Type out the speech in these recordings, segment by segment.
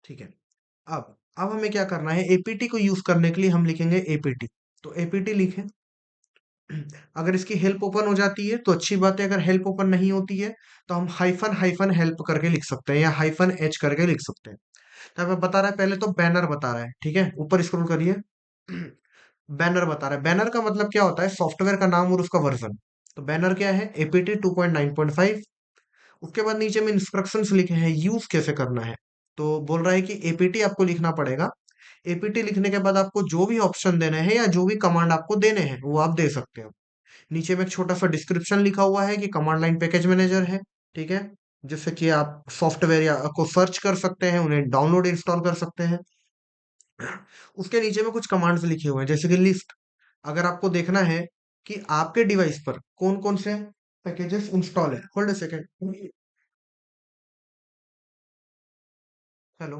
ठीक है। अब हमें क्या करना है, एपीटी को यूज करने के लिए हम लिखेंगे एपीटी। तो एपीटी लिखें। अगर इसकी हेल्प ओपन हो जाती है तो अच्छी बात है, अगर हेल्प ओपन नहीं होती है तो हम हाइफन हाइफन हेल्प करके लिख सकते हैं या हाइफन एच करके लिख सकते हैं। तो हमें बता रहा है, पहले तो बैनर बता रहा है, ठीक है, ऊपर स्क्रॉल करिए। बैनर बता रहा है। बैनर का मतलब क्या होता है, सॉफ्टवेयर का नाम और उसका वर्जन। तो बैनर क्या है, एपीटी 2.9.5। उसके बाद नीचे में इंस्ट्रक्शंस लिखे हैं, यूज कैसे करना है। तो बोल रहा है कि एपीटी आपको लिखना पड़ेगा। एपीटी लिखने के बाद आपको जो भी ऑप्शन देने हैं या जो भी कमांड आपको देने हैं वो आप दे सकते हो। नीचे में एक छोटा सा डिस्क्रिप्शन लिखा हुआ है कि कमांड लाइन पैकेज मैनेजर है, ठीक है, जिससे कि आप सॉफ्टवेयर या को सर्च कर सकते हैं, उन्हें डाउनलोड इंस्टॉल कर सकते हैं। उसके नीचे में कुछ कमांड्स लिखे हुए हैं जैसे कि लिस्ट। अगर आपको देखना है कि आपके डिवाइस पर कौन कौन से पैकेजेस इंस्टॉल है, hold a second. Hello,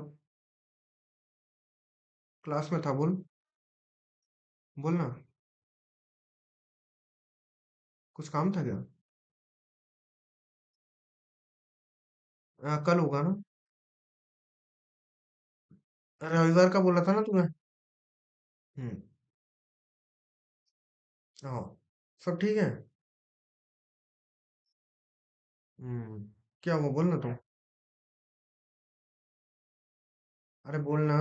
class में था, बोल, बोलना। कुछ काम था क्या? कल होगा ना? रविवार का बोला था ना तुम्हें? हम्म। हाँ, सब ठीक है। हम्म। क्या हुआ, बोलना तुम। अरे बोलना।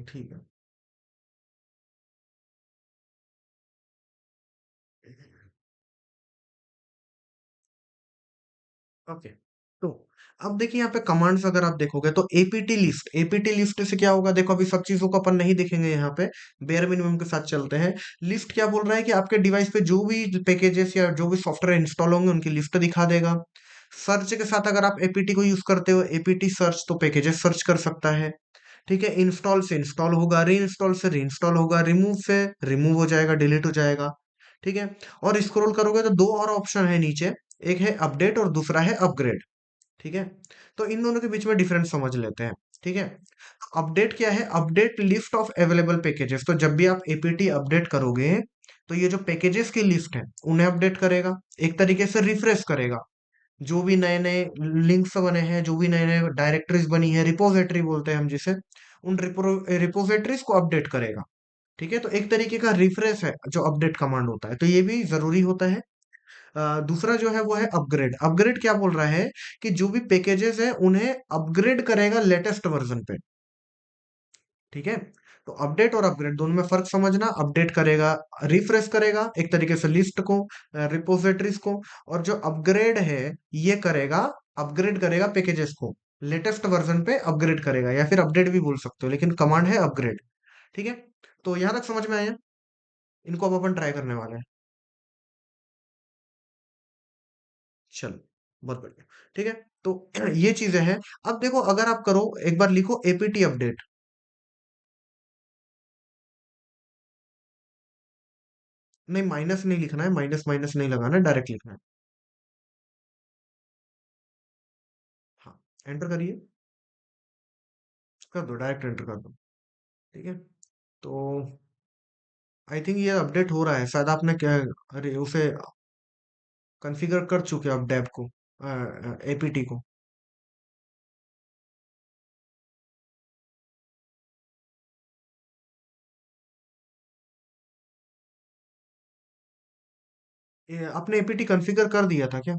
ठीक है। ओके। तो अब देखिए यहाँ पे कमांड्स अगर आप देखोगे तो एपीटी लिस्ट से क्या होगा, देखो अभी सब चीजों को अपन नहीं देखेंगे यहाँ पे, बेयर मिनिमम के साथ चलते हैं। लिस्ट क्या बोल रहा है कि आपके डिवाइस पे जो भी पैकेजेस या जो भी सॉफ्टवेयर इंस्टॉल होंगे उनकी लिस्ट दिखा देगा। सर्च के साथ अगर आप एपीटी को यूज करते हो, एपीटी सर्च, तो पैकेजेस सर्च कर सकता है। ठीक है, इंस्टॉल से इंस्टॉल होगा, री इंस्टॉल से री इंस्टॉल होगा, रिमूव से रिमूव हो जाएगा, डिलीट हो जाएगा। ठीक है। और स्क्रॉल करोगे तो दो और ऑप्शन है नीचे, एक है अपडेट और दूसरा है अपग्रेड। ठीक है। तो इन दोनों के बीच में डिफरेंस समझ लेते हैं। ठीक है। अपडेट क्या है, update list of available packages. तो जब भी आप एपीटी अपडेट करोगे तो ये जो पैकेजेस की लिस्ट है उन्हें अपडेट करेगा, एक तरीके से रिफ्रेश करेगा। जो भी नए नए लिंक्स बने हैं, जो भी नए नए डायरेक्टरीज बनी है, रिपोजिटरी बोलते हैं हम जिसे, उन रिपोजिटरीज को अपडेट करेगा। ठीक है, तो एक तरीके का रिफ्रेश है जो अपडेट कमांड होता है, तो ये भी जरूरी होता है। दूसरा जो है वो है अपग्रेड। अपग्रेड क्या बोल रहा है कि जो भी पैकेजेस है उन्हें अपग्रेड करेगा लेटेस्ट वर्जन पे। ठीक है। तो अपडेट और अपग्रेड दोनों में फर्क समझना। अपडेट करेगा, रिफ्रेश करेगा एक तरीके से लिस्ट को, रिपोजिटरीज को। और जो अपग्रेड है ये करेगा, अपग्रेड करेगा पैकेजेस को, लेटेस्ट वर्जन पे अपग्रेड करेगा, या फिर अपडेट भी बोल सकते हो, लेकिन कमांड है अपग्रेड। ठीक है। तो यहां तक समझ में आया। इनको अब अपन ट्राई करने वाले हैं। चलो, बहुत बढ़िया। ठीक है। तो ये चीजें हैं। अब देखो, अगर आप करो, एक बार लिखो एपीटी अपडेट। नहीं, माइनस नहीं लिखना है, माइनस माइनस नहीं लगाना है, डायरेक्ट लिखना है। हाँ, एंटर करिए। कर दो, डायरेक्ट एंटर कर दो। ठीक है। तो आई थिंक ये अपडेट हो रहा है, शायद आपने क्या, अरे उसे कॉन्फ़िगर कर चुके हो आप डेव को, एपीटी को। ये आपने एपीटी कॉन्फ़िगर कर दिया था क्या?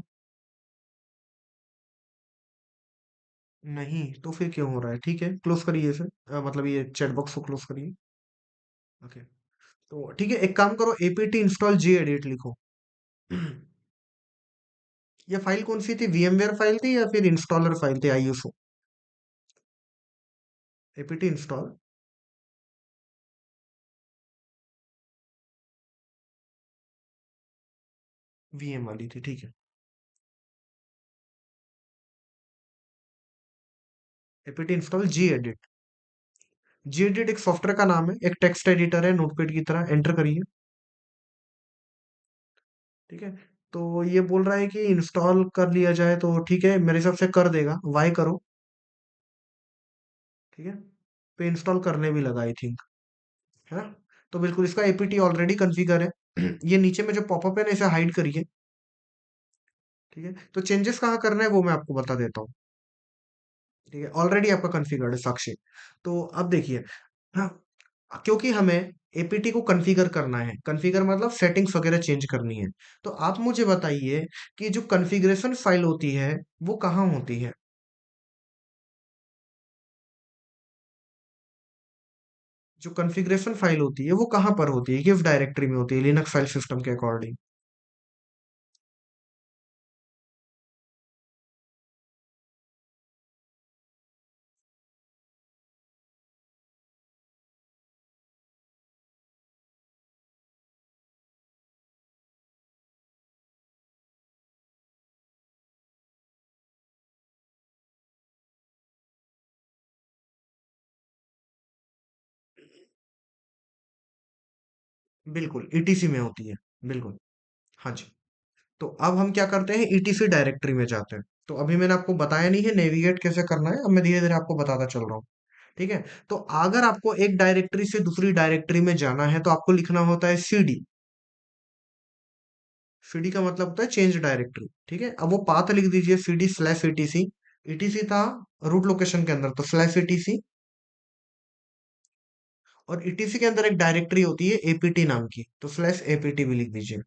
नहीं, तो फिर क्यों हो रहा है? ठीक है, क्लोज करिए इसे, मतलब ये चैट बॉक्स को क्लोज करिए। ओके। तो ठीक है, एक काम करो, एपीटी इंस्टॉल जी एडिट लिखो। ये फाइल कौन सी थी, वीएमवेयर फाइल थी या फिर इंस्टॉलर फाइल थी, आईएसओ? एपीटी इंस्टॉल वीएम वाली थी, ठीक है। एपीटी इंस्टॉल जी एडिट। जी एडिट एक सॉफ्टवेयर का नाम है, एक टेक्स्ट एडिटर है नोटपैड की तरह, एंटर करिए। ठीक है। तो ये बोल रहा है कि इंस्टॉल कर लिया जाए, तो ठीक है, मेरे हिसाब से कर देगा, वाई करो। ठीक है। तो इंस्टॉल करने भी लगा आई थिंक, है ना? तो बिल्कुल इसका एपीटी ऑलरेडी कॉन्फ़िगर है। ये नीचे में जो पॉपअप है ना, इसे हाइड करिए। ठीक है। तो चेंजेस कहाँ करना है वो मैं आपको बता देता हूँ। ठीक है, ऑलरेडी आपका कॉन्फ़िगर्ड है साक्षी। तो अब देखिए, हाँ, क्योंकि हमें एपीटी को कॉन्फ़िगर करना है, कॉन्फ़िगर मतलब सेटिंग्स वगैरह चेंज करनी है। तो आप मुझे बताइए कि जो कॉन्फ़िगरेशन फ़ाइल होती है, वो कहाँ होती है? जो कॉन्फ़िगरेशन फ़ाइल होती है, वो कहाँ पर होती है? किस डायरेक्टरी में होती है लिनक्स फ़ाइल सिस्टम के अकॉर्डिंग? बिल्कुल, ईटीसी में होती है। बिल्कुल, हाँ जी। तो अब हम क्या करते हैं, ईटीसी डायरेक्टरी में जाते हैं। तो अभी मैंने आपको बताया नहीं है नेविगेट कैसे करना है, अब मैं धीरे धीरे आपको बताता चल रहा हूँ। ठीक है, तो अगर आपको एक डायरेक्टरी से दूसरी डायरेक्टरी में जाना है तो आपको लिखना होता है सीडी। सीडी का मतलब होता है चेंज डायरेक्टरी। ठीक है, अब वो पाथ लिख दीजिए, सीडी स्लैश ईटीसी। ईटीसी था रूट लोकेशन के अंदर, तो स्लैश ईटीसी। और ईटीसी के अंदर एक डायरेक्टरी होती है एपीटी नाम की, तो स्लैश एपीटी भी लिख दीजिए।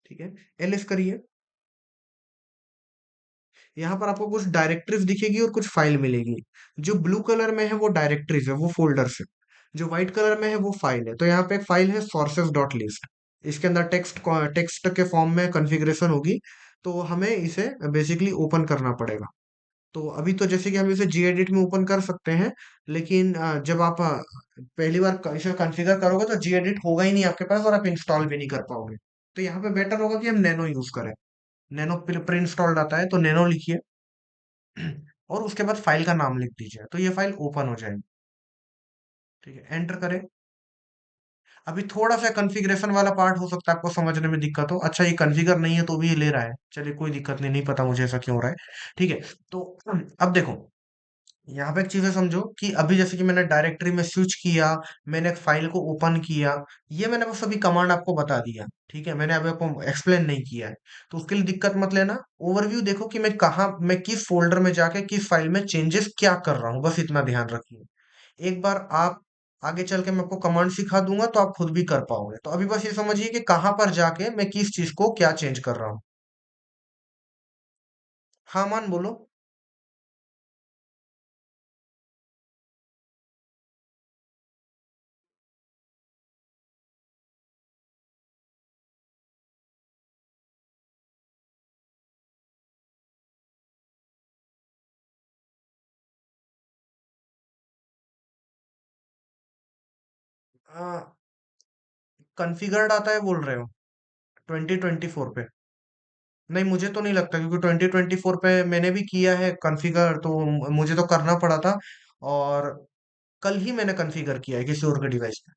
ठीक है, एलएस करिए। यहाँ पर आपको कुछ डायरेक्टरीज दिखेगी और कुछ फाइल मिलेगी। जो ब्लू कलर में है वो डायरेक्टरीज है, वो फोल्डर्स है। जो व्हाइट कलर में है वो फाइल है। तो यहाँ पे एक फाइल है sources डॉट लिस्ट। इसके अंदर टेक्स्ट टेक्स्ट के फॉर्म में कॉन्फ़िगरेशन होगी। तो हमें इसे बेसिकली ओपन करना पड़ेगा। तो अभी तो जैसे कि हम इसे gedit में ओपन कर सकते हैं, लेकिन जब आप पहली बार इसे कॉन्फ़िगर करोगे तो gedit होगा ही नहीं आपके पास और आप इंस्टॉल भी नहीं कर पाओगे। तो यहाँ पे बेटर होगा कि हम नैनो यूज करें। नैनो प्री इंस्टॉल्ड आता है, तो नैनो लिखिए। और उसके बाद फाइल का नाम लिख दीजिए, तो ये फाइल ओपन हो जाएगी। ठीक है, एंटर करें। अभी थोड़ा सा कॉन्फ़िगरेशन वाला पार्ट हो सकता है आपको समझने में दिक्कत हो। अच्छा, ये कॉन्फ़िगर नहीं है तो भी ये ले रहा है, चलिए कोई दिक्कत नहीं, नहीं पता मुझे ऐसा क्यों हो रहा है। ठीक है, तो अब देखो, यहाँ पे एक चीज़ है, समझो कि अभी जैसे कि मैंने डायरेक्टरी में स्विच किया, मैंने एक फाइल को ओपन किया, ये मैंने बस अभी कमांड आपको बता दिया। ठीक है, मैंने अभी आपको एक्सप्लेन नहीं किया है। तो उसके लिए दिक्कत मत लेना। ओवरव्यू देखो कि मैं किस फोल्डर में जाके किस फाइल में चेंजेस क्या कर रहा हूँ, बस इतना ध्यान रखिए। एक बार आप आगे चल के मैं आपको कमांड सिखा दूंगा तो आप खुद भी कर पाओगे। तो अभी बस ये समझिए कि कहाँ पर जाके मैं किस चीज को क्या चेंज कर रहा हूँ। हाँ मान बोलो। कॉन्फ़िगर्ड आता है बोल रहे हो 2024 पे? नहीं, मुझे तो नहीं लगता, क्योंकि 2024 पे मैंने भी किया है कॉन्फ़िगर, तो मुझे तो करना पड़ा था। और कल ही मैंने कॉन्फ़िगर किया है किसी और के डिवाइस पे।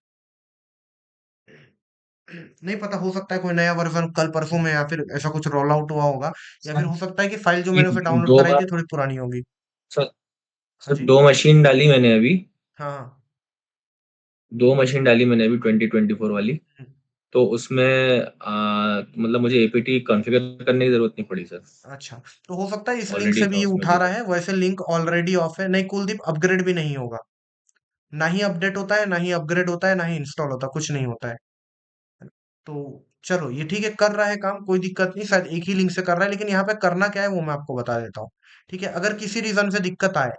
नहीं पता, हो सकता है कोई नया वर्जन कल परसों में या फिर ऐसा कुछ रोल आउट हुआ होगा। या फिर सर, हो सकता है कि फाइल जो ये मैंने उसे डाउनलोड दो कराई बार थी थोड़ी पुरानी होगी। सर हाँ सर जी। दो मशीन डाली मैंने अभी। हाँ हाँ। दो मशीन डाली मैंने अभी 2024 वाली। हम्म, तो उसमें मतलब मुझे एपीटी कॉन्फ़िगर करने की जरूरत नहीं पड़ी सर। अच्छा, तो हो सकता है इस लिंक ऑलरेडी से भी था ये उसमें उठा जो रहा है। वैसे लिंक ऑलरेडी ऑफ है। नहीं कुलदीप, अपग्रेड भी नहीं होगा। ना ही अपडेट होता है, ना ही अपग्रेड होता है, ना ही इंस्टॉल होता है, कुछ नहीं होता है। तो चलो ये ठीक है, कर रहा है काम, कोई दिक्कत नहीं। शायद एक ही लिंक से कर रहा है, लेकिन यहाँ पे करना क्या है वो मैं आपको बता देता हूँ। ठीक है, अगर किसी रीजन से दिक्कत आए,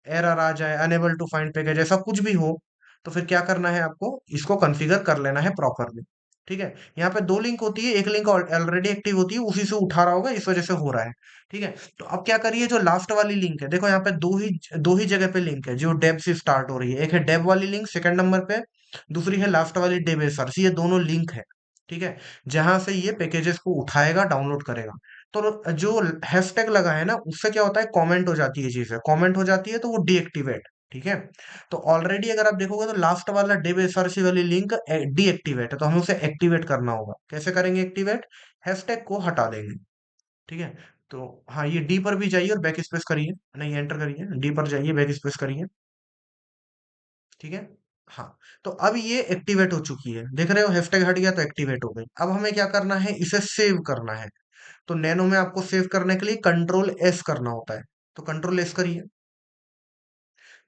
एरर आ जाए, अनेबल टू फाइंड पैकेज, ऐसा कुछ भी हो, तो फिर क्या करना है आपको, इसको कॉन्फ़िगर कर लेना है प्रॉपरली। ठीक है, यहाँ पे दो लिंक होती है, एक लिंक ऑलरेडी एक्टिव होती है, उसी से उठा रहा होगा, इस वजह से हो रहा है। ठीक है, तो अब क्या करिए, जो लास्ट वाली लिंक है, देखो यहाँ पे दो ही जगह पे लिंक है जो डेव से स्टार्ट हो रही है। एक है डेव वाली लिंक सेकंड नंबर पे, दूसरी है लास्ट वाली डेव एसआरसी, ये दोनों लिंक है। ठीक है, जहां से ये पैकेजेस को उठाएगा, डाउनलोड करेगा। तो जो हैशटैग लगा है ना, उससे क्या होता है, कमेंट हो जाती है चीजें, कमेंट हो जाती है तो वो डीएक्टिवेट। ठीक है, तो ऑलरेडी अगर आप देखोगे तो लास्ट वाला डेव एसआरसी वाली लिंक डीएक्टिवेट है, तो हमें उसे एक्टिवेट करना होगा। कैसे करेंगे एक्टिवेट, हैशटैग को हटा देंगे। ठीक है, तो हाँ, ये डी पर भी जाइए और बैक स्पेस करिए, नहीं एंटर करिए, डी पर जाइए, बैक स्पेस करिए। ठीक है, हाँ, तो अब ये एक्टिवेट हो चुकी है, देख रहे हो, हैशटैग हट गया तो एक्टिवेट हो गई। अब हमें क्या करना है, इसे सेव करना है। तो नैनो में आपको सेव करने के लिए कंट्रोल एस करना होता है। तो कंट्रोल एस करिए।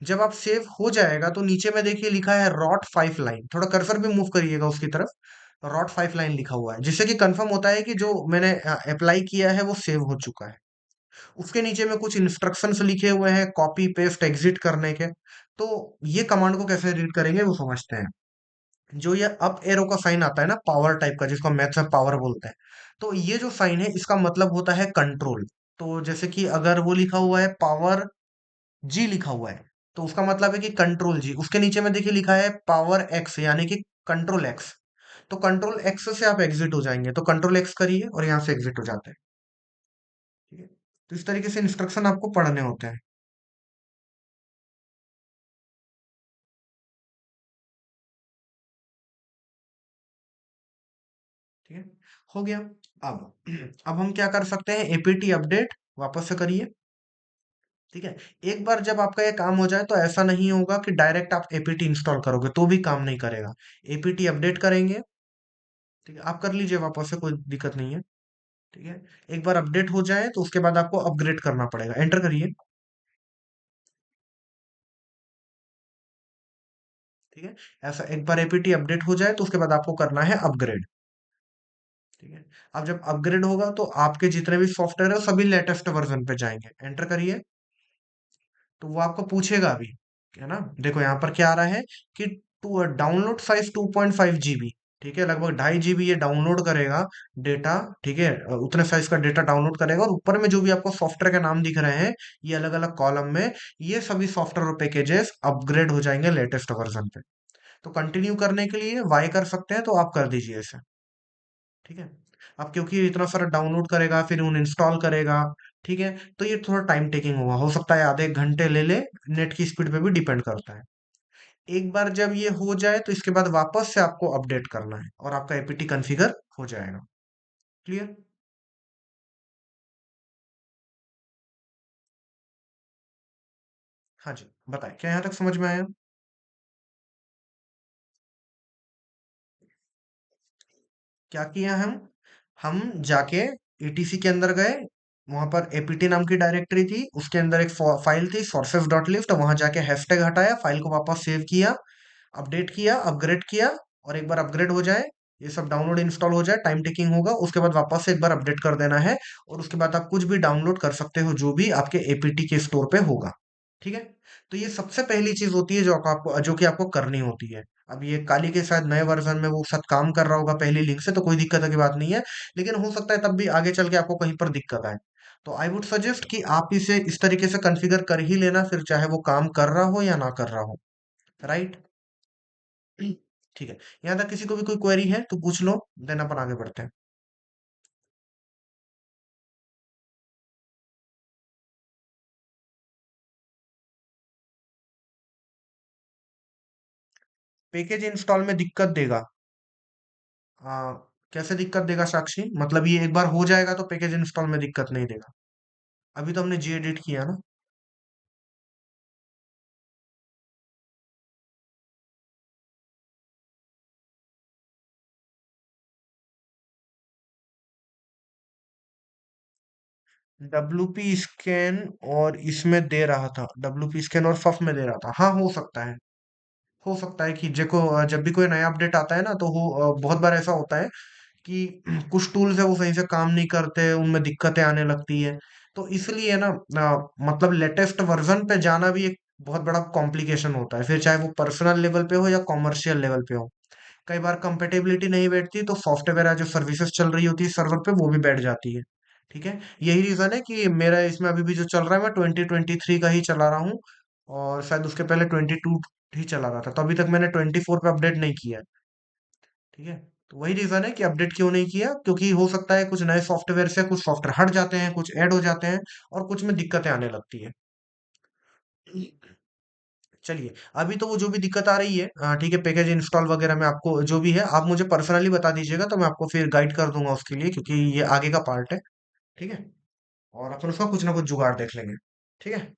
जब आप सेव हो जाएगा तो नीचे में देखिए लिखा है रॉट 5 लाइन, थोड़ा कर्सर भी मूव करिएगा उसकी तरफ। रॉट 5 लाइन लिखा हुआ है, जिससे कि कंफर्म होता है कि जो मैंने अप्लाई किया है वो सेव हो चुका है। उसके नीचे में कुछ इंस्ट्रक्शंस लिखे हुए हैं कॉपी पेस्ट एग्जिट करने के। तो ये कमांड को कैसे रीड करेंगे वो समझते हैं। जो ये अप एरो का साइन आता है ना, पावर टाइप का, जिसको मैथ्स में पावर बोलते हैं, तो ये जो साइन है इसका मतलब होता है कंट्रोल। तो जैसे कि अगर वो लिखा हुआ है पावर जी लिखा हुआ है, तो उसका मतलब है कि कंट्रोल जी। उसके नीचे में देखिए लिखा है पावर एक्स, यानी कि कंट्रोल एक्स। तो कंट्रोल एक्स से आप एग्जिट हो जाएंगे, तो कंट्रोल एक्स करिए और यहाँ से एग्जिट हो जाते हैं। ठीक है। तो इस तरीके से इंस्ट्रक्शन आपको पढ़ने होते हैं। ठीक है, हो गया। अब अब हम क्या कर सकते हैं, एपीटी अपडेट वापस से करिए। ठीक है। एक बार जब आपका ये काम हो जाए तो ऐसा नहीं होगा कि डायरेक्ट आप एपीटी इंस्टॉल करोगे तो भी काम नहीं करेगा। एपीटी अपडेट करेंगे। ठीक है, आप कर लीजिए वापस से, कोई दिक्कत नहीं है। ठीक है। एक बार अपडेट हो जाए तो उसके बाद आपको अपग्रेड करना पड़ेगा, एंटर करिए। ठीक है। ऐसा एक बार एपीटी अपडेट हो जाए तो उसके बाद आपको करना है अपग्रेड। ठीक है। अब जब अपग्रेड होगा तो आपके जितने भी सॉफ्टवेयर है वो सभी लेटेस्ट वर्जन पे जाएंगे, एंटर करिए। तो वो आपको पूछेगा भी, है ना। देखो यहाँ पर क्या आ रहा है कि टू डाउनलोड साइज 2.5 GB। ठीक है, लगभग 2.5 GB ये डाउनलोड करेगा डेटा। ठीक है, उतने साइज का डेटा डाउनलोड करेगा, और ऊपर में जो भी आपको सॉफ्टवेयर के नाम दिख रहे हैं ये अलग अलग कॉलम में, ये सभी सॉफ्टवेयर और पैकेजेस अपग्रेड हो जाएंगे लेटेस्ट वर्जन पे। तो कंटिन्यू करने के लिए वाई कर सकते हैं, तो आप कर दीजिए इसे। ठीक है। अब क्योंकि ये इतना सारा डाउनलोड करेगा फिर उन इंस्टॉल करेगा, ठीक है, तो ये थोड़ा टाइम टेकिंग होगा, हो सकता है आधे एक घंटे ले ले। नेट की स्पीड पे भी डिपेंड करता है। एक बार जब ये हो जाए तो इसके बाद वापस से आपको अपडेट करना है और आपका एपीटी कॉन्फ़िगर हो जाएगा। क्लियर? हाँ जी, बताएं, क्या यहाँ तक समझ में आया? क्या किया हम जाके ईटीसी के अंदर गए। वहां पर एपीटी नाम की डायरेक्टरी थी, उसके अंदर एक फाइल थी sources डॉट लिस्ट, वहां जाके हैशटैग हटाया, फाइल को वापस सेव किया, अपडेट किया, अपग्रेड किया। और एक बार अपग्रेड हो जाए, ये सब डाउनलोड इंस्टॉल हो जाए, टाइम टेकिंग होगा, उसके बाद वापस से एक बार अपडेट कर देना है। और उसके बाद आप कुछ भी डाउनलोड कर सकते हो जो भी आपके एपीटी के स्टोर पे होगा। ठीक है। तो ये सबसे पहली चीज होती है जो कि आपको करनी होती है। अब ये काली के शायद नए वर्जन में वो साथ काम कर रहा होगा पहली लिंक से, तो कोई दिक्कत की बात नहीं है। लेकिन हो सकता है तब भी आगे चल के आपको कहीं पर दिक्कत आए। तो आई वुड सजेस्ट कि आप इसे इस तरीके से कॉन्फ़िगर कर ही लेना, फिर चाहे वो काम कर रहा हो या ना कर रहा हो। राइट। ठीक है। यहाँ तक किसी को भी कोई क्वेरी है तो पूछ लो, देन अपन आगे बढ़ते हैं। पैकेज इंस्टॉल में दिक्कत देगा? आ, कैसे दिक्कत देगा साक्षी, मतलब ये एक बार हो जाएगा तो पैकेज इंस्टॉल में दिक्कत नहीं देगा? अभी तो हमने जी एडिट किया ना। डब्ल्यूपी स्कैन और इसमें दे रहा था, डब्ल्यूपी स्कैन और फफ में दे रहा था, हाँ हो सकता है। हो सकता है कि देखो जब भी कोई नया अपडेट आता है ना तो बहुत बार ऐसा होता है कि कुछ टूल्स है वो सही से काम नहीं करते, उनमें दिक्कतें आने लगती है। तो इसलिए ना मतलब लेटेस्ट वर्जन पे जाना भी एक बहुत बड़ा कॉम्प्लिकेशन होता है, फिर चाहे वो पर्सनल लेवल पे हो या कॉमर्शियल लेवल पे हो। कई बार कंपेटेबिलिटी नहीं बैठती तो सॉफ्टवेयर या जो सर्विसेज चल रही होती है सर्वर पे वो भी बैठ जाती है। ठीक है। यही रीजन है कि मेरा इसमें अभी भी जो चल रहा है मैं 2023 का ही चला रहा हूँ, और शायद उसके पहले 22 ही चला रहा था, तो अभी तक मैंने 24 पे अपडेट नहीं किया है। ठीक है। तो वही रीजन है कि अपडेट क्यों नहीं किया, क्योंकि हो सकता है कुछ नए सॉफ्टवेयर से कुछ सॉफ्टवेयर हट जाते हैं, कुछ ऐड हो जाते हैं, और कुछ में दिक्कतें आने लगती है। चलिए, अभी तो वो जो भी दिक्कत आ रही है, ठीक है, पैकेज इंस्टॉल वगैरह में आपको जो भी है आप मुझे पर्सनली बता दीजिएगा, तो मैं आपको फिर गाइड कर दूंगा उसके लिए, क्योंकि ये आगे का पार्ट है। ठीक है। और अपन उसका कुछ ना कुछ जुगाड़ देख लेंगे। ठीक है।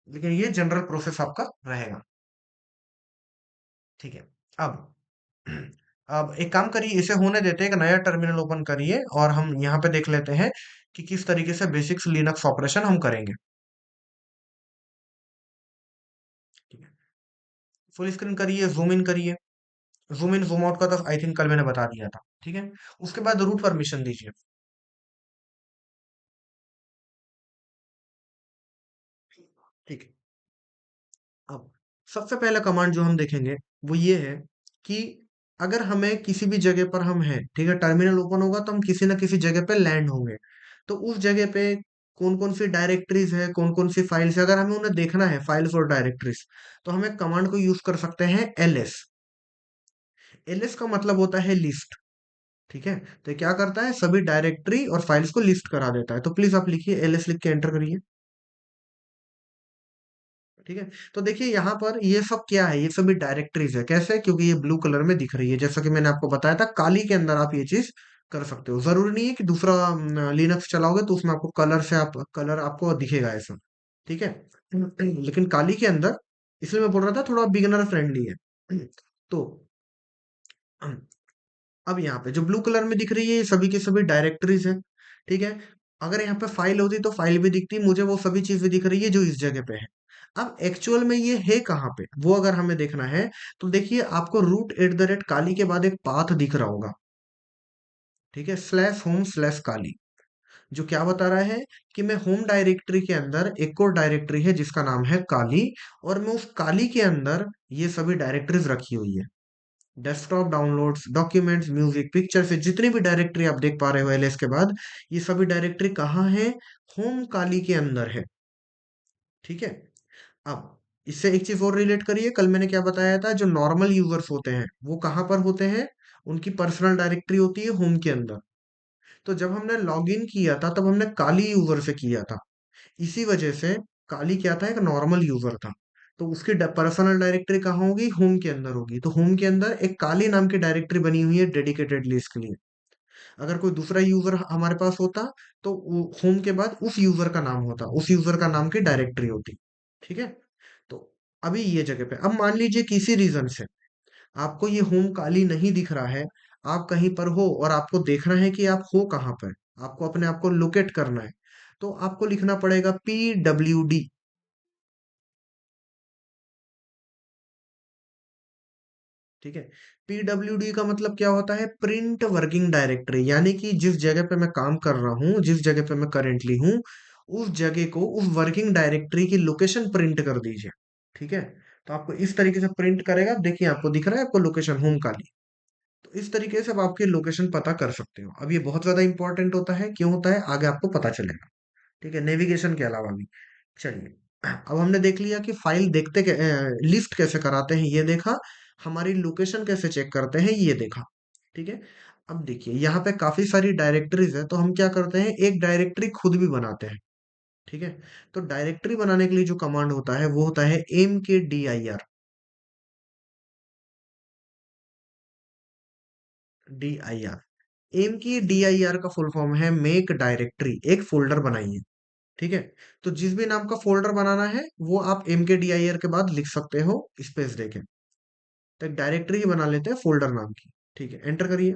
लेकिन ये जनरल प्रोसेस आपका रहेगा। ठीक है। अब अब एक काम करिए, इसे होने देते हैं, एक नया टर्मिनल ओपन करिए और हम यहाँ पे देख लेते हैं कि किस तरीके से बेसिक्स लिनक्स ऑपरेशन हम करेंगे। ठीक है, फुल स्क्रीन करिए, जूम इन करिए। जूम इन जूम आउट का तो आई थिंक कल मैंने बता दिया था। ठीक है, उसके बाद रूट परमिशन दीजिए। ठीक है, अब सबसे पहला कमांड जो हम देखेंगे वो ये है कि अगर हमें किसी भी जगह पर हम हैं, ठीक है, टर्मिनल ओपन होगा तो हम किसी ना किसी जगह पे लैंड होंगे। तो उस जगह पे कौन कौन सी डायरेक्टरीज है, कौन कौन सी फाइल्स है, अगर हमें उन्हें देखना है फाइल्स और डायरेक्टरीज, तो हमें कमांड को यूज कर सकते हैं एलएस। एलएस का मतलब होता है लिस्ट। ठीक है, तो ये क्या करता है, सभी डायरेक्टरी और फाइल्स को लिस्ट करा देता है। तो प्लीज आप लिखिए एलएस, लिख के एंटर करिए। ठीक है, तो देखिए यहाँ पर ये सब क्या है, ये सभी डायरेक्टरीज है। कैसे? क्योंकि ये ब्लू कलर में दिख रही है, जैसा कि मैंने आपको बताया था, काली के अंदर आप ये चीज कर सकते हो। जरूरी नहीं है कि दूसरा लिनक्स चलाओगे तो उसमें आपको कलर से आप कलर आपको दिखेगा ऐसा। ठीक है, लेकिन काली के अंदर, इसलिए मैं बोल रहा था थोड़ा बिगिनर फ्रेंडली है। तो अब यहाँ पे जो ब्लू कलर में दिख रही है ये सभी की सभी डायरेक्टरीज है। ठीक है, अगर यहाँ पे फाइल होती तो फाइल भी दिखती, मुझे वो सभी चीजें दिख रही है जो इस जगह पे है। अब एक्चुअल में ये है कहाँ पे, वो अगर हमें देखना है, तो देखिए आपको @काली के बाद एक पाथ दिख रहा होगा। ठीक है, /home/काली, जो क्या बता रहा है कि मैं होम डायरेक्टरी के अंदर, एक और डायरेक्टरी है जिसका नाम है काली, और मैं उस काली के अंदर ये सभी डायरेक्टरीज रखी हुई है। Desktop, downloads, documents, music, picture से जितनी भी डायरेक्टरी आप देख पा रहे हो एलएस के बाद, ये सभी डायरेक्टरी कहाँ है? होम काली के अंदर है। ठीक है, अब इससे एक चीज और रिलेट करिए, कल मैंने क्या बताया था, जो नॉर्मल यूजर्स होते हैं वो कहाँ पर होते हैं? उनकी पर्सनल डायरेक्टरी होती है होम के अंदर। तो जब हमने लॉग इन किया था तब हमने काली यूजर से किया था, इसी वजह से काली क्या था, एक नॉर्मल यूजर था। तो उसकी पर्सनल डायरेक्टरी कहाँ होगी? होम के अंदर होगी। तो होम के अंदर एक काली नाम की डायरेक्टरी बनी हुई है डेडिकेटेडली इसके लिए। अगर कोई दूसरा यूजर हमारे पास होता तो होम के बाद उस यूजर का नाम होता, उस यूजर का नाम की डायरेक्टरी होती। ठीक है, तो अभी ये जगह पे, अब मान लीजिए किसी रीजन से आपको ये होम काली नहीं दिख रहा है, आप कहीं पर हो और आपको देखना है कि आप हो कहाँ पर, आपको अपने आप को लोकेट करना है, तो आपको लिखना पड़ेगा PWD। ठीक है, PWD का मतलब क्या होता है? प्रिंट वर्किंग डायरेक्टरी, यानी कि जिस जगह पे मैं काम कर रहा हूँ, जिस जगह पे मैं करेंटली हूँ, उस जगह को, उस वर्किंग डायरेक्टरी की लोकेशन प्रिंट कर दीजिए। ठीक है, तो आपको इस तरीके से प्रिंट करेगा। आप देखिए, आपको दिख रहा है आपको लोकेशन होम काली। तो इस तरीके से आप आपकी लोकेशन पता कर सकते हो। अब ये बहुत ज्यादा इंपॉर्टेंट होता है, क्यों होता है आगे आपको पता चलेगा। ठीक है, नेविगेशन के अलावा भी। चलिए, अब हमने देख लिया कि फाइल देखते लिस्ट कैसे कराते हैं, ये देखा। हमारी लोकेशन कैसे चेक करते हैं, ये देखा। ठीक है, अब देखिए यहाँ पे काफी सारी डायरेक्टरीज है, तो हम क्या करते हैं, एक डायरेक्टरी खुद भी बनाते हैं। ठीक है, तो डायरेक्टरी बनाने के लिए जो कमांड होता है वो होता है mkdir। एम की dir का फुल फॉर्म है मेक डायरेक्टरी, एक फोल्डर बनाइए। ठीक है, तो जिस भी नाम का फोल्डर बनाना है वो आप mkdir के बाद लिख सकते हो स्पेस देके। तो एक डायरेक्टरी ही बना लेते हैं फोल्डर नाम की। ठीक है, एंटर करिए।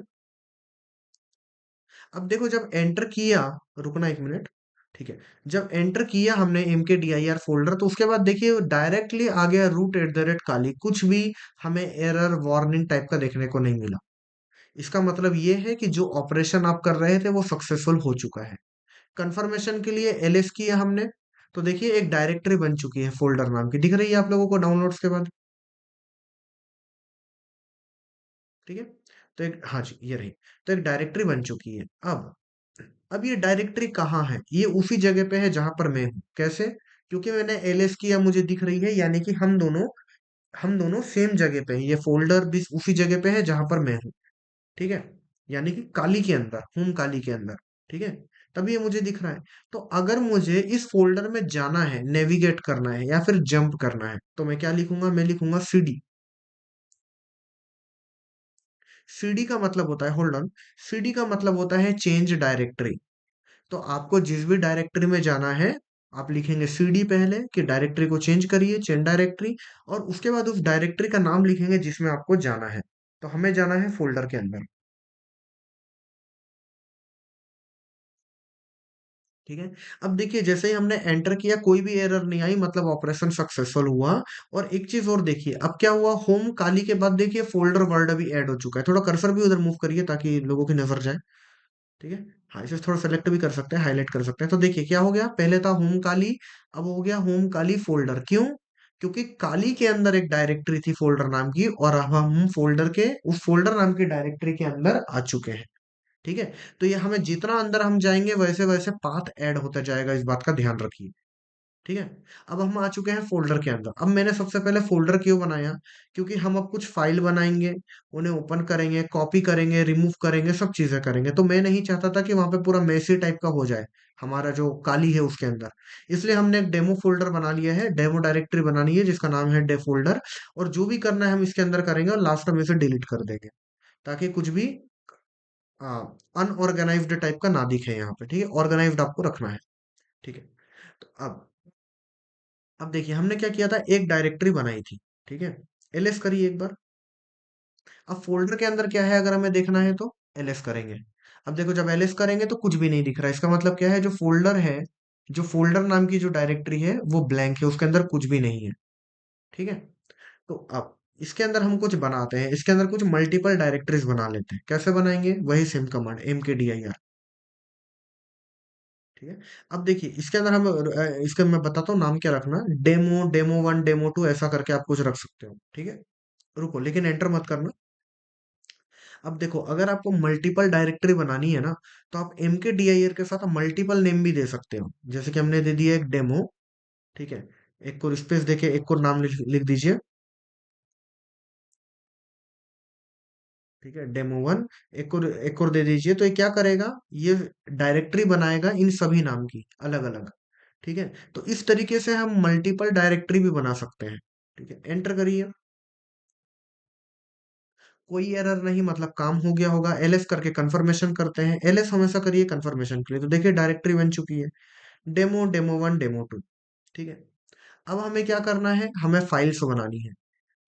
अब देखो, जब एंटर किया, रुकना एक मिनट। ठीक है, जब एंटर किया हमने mkdir फोल्डर, तो उसके बाद देखिए डायरेक्टली आ गया @काली, कुछ भी हमें एरर वार्निंग टाइप का देखने को नहीं मिला। इसका मतलब ये है कि जो ऑपरेशन आप कर रहे थे वो सक्सेसफुल हो चुका है। कंफर्मेशन के लिए एलएस किया हमने, तो देखिए एक डायरेक्टरी बन चुकी है फोल्डर नाम की, दिख रही है आप लोगों को डाउनलोड्स के बाद। ठीक है, तो एक, हाँ जी ये रही। तो एक डायरेक्टरी बन चुकी है। अब ये डायरेक्टरी कहाँ है? ये उसी जगह पे है जहां पर मैं हूँ। कैसे? क्योंकि मैंने एलएस किया, मुझे दिख रही है, यानी कि हम दोनों सेम जगह पे हैं। ये फोल्डर भी उसी जगह पे है जहां पर मैं हूँ। ठीक है, यानी कि काली के अंदर, होम काली के अंदर। ठीक है, तभी ये मुझे दिख रहा है। तो अगर मुझे इस फोल्डर में जाना है, नेविगेट करना है या फिर जंप करना है, तो मैं क्या लिखूंगा? मैं लिखूंगा सीडी। सीडी का मतलब होता है, होल्ड ऑन, सीडी का मतलब होता है चेंज डायरेक्टरी। तो आपको जिस भी डायरेक्टरी में जाना है, आप लिखेंगे सीडी पहले कि डायरेक्टरी को चेंज करिए, चेंज डायरेक्टरी, और उसके बाद उस डायरेक्टरी का नाम लिखेंगे जिसमें आपको जाना है। तो हमें जाना है फोल्डर के अंदर। ठीक है। अब देखिए जैसे ही हमने एंटर किया कोई भी एरर नहीं आई, मतलब ऑपरेशन सक्सेसफुल हुआ। और एक चीज और देखिए अब क्या हुआ, होम काली के बाद देखिए फोल्डर वर्ड अभी ऐड हो चुका है। थोड़ा कर्सर भी उधर मूव करिए ताकि लोगों की नजर जाए। ठीक है। हाँ, इसे थोड़ा सेलेक्ट भी कर सकते हैं, हाईलाइट कर सकते हैं। तो देखिए क्या हो गया, पहले था होम काली, अब हो गया होम काली फोल्डर। क्यों? क्योंकि काली के अंदर एक डायरेक्टरी थी फोल्डर नाम की, और अब हम फोल्डर के उस फोल्डर नाम की डायरेक्टरी के अंदर आ चुके हैं। ठीक है। तो ये हमें जितना अंदर हम जाएंगे वैसे वैसे पाथ ऐड होता जाएगा, इस बात का ध्यान रखिए। ठीक है। अब हम आ चुके हैं फोल्डर के अंदर। अब मैंने सबसे पहले फोल्डर क्यों बनाया, क्योंकि हम अब कुछ फाइल बनाएंगे, उन्हें ओपन करेंगे, कॉपी करेंगे, रिमूव करेंगे, सब चीजें करेंगे। तो मैं नहीं चाहता था कि वहां पे पूरा मेसी टाइप का हो जाए हमारा जो काली है उसके अंदर। इसलिए हमने एक डेमो फोल्डर बना लिया है, डेमो डायरेक्टरी बनानी है जिसका नाम है डे फोल्डर। और जो भी करना है हम इसके अंदर करेंगे और लास्ट में इसे डिलीट कर देंगे, ताकि कुछ भी अनऑर्गेनाइज्ड टाइप का ना दिखे यहाँ पे। ठीक है, ऑर्गेनाइज्ड आपको रखना है। ठीक है। तो अब देखिए हमने क्या किया था, एक डायरेक्टरी बनाई थी। ठीक है। एलएस करिए एक बार। अब फोल्डर के अंदर क्या है अगर हमें देखना है तो एलएस करेंगे। अब देखो जब एलएस करेंगे तो कुछ भी नहीं दिख रहा है। इसका मतलब क्या है, जो फोल्डर है, जो फोल्डर नाम की जो डायरेक्टरी है वो ब्लैंक है, उसके अंदर कुछ भी नहीं है। ठीक है। तो अब इसके अंदर हम कुछ बनाते हैं, इसके अंदर कुछ मल्टीपल डायरेक्टरीज बना लेते हैं। कैसे बनाएंगे, वही सेम कमांड mkdir। ठीक है। अब देखिए इसके अंदर हम इसका मैं बताता हूँ नाम क्या रखना, डेमो, डेमो 1, डेमो 2 ऐसा करके आप कुछ रख सकते हो। ठीक है। रुको, लेकिन एंटर मत करना। अब देखो अगर आपको मल्टीपल डायरेक्टरी बनानी है ना, तो आप mkdir के साथ मल्टीपल नेम भी दे सकते हो। जैसे कि हमने दे दिया एक डेमो। ठीक है। एक को स्पेस देके एक को नाम लिख दीजिए। ठीक है, डेमो 1। एक और दे दीजिए। तो ये क्या करेगा, ये डायरेक्टरी बनाएगा इन सभी नाम की अलग अलग। ठीक है। तो इस तरीके से हम मल्टीपल डायरेक्टरी भी बना सकते हैं। ठीक है, एंटर करिए। कोई एरर नहीं, मतलब काम हो गया होगा। एलएस करके कंफर्मेशन करते हैं, एलएस हमेशा करिए कंफर्मेशन के लिए। तो देखिए डायरेक्टरी बन चुकी है, डेमो 1, डेमो 2। ठीक है। अब हमें क्या करना है, हमें फाइल्स बनानी है।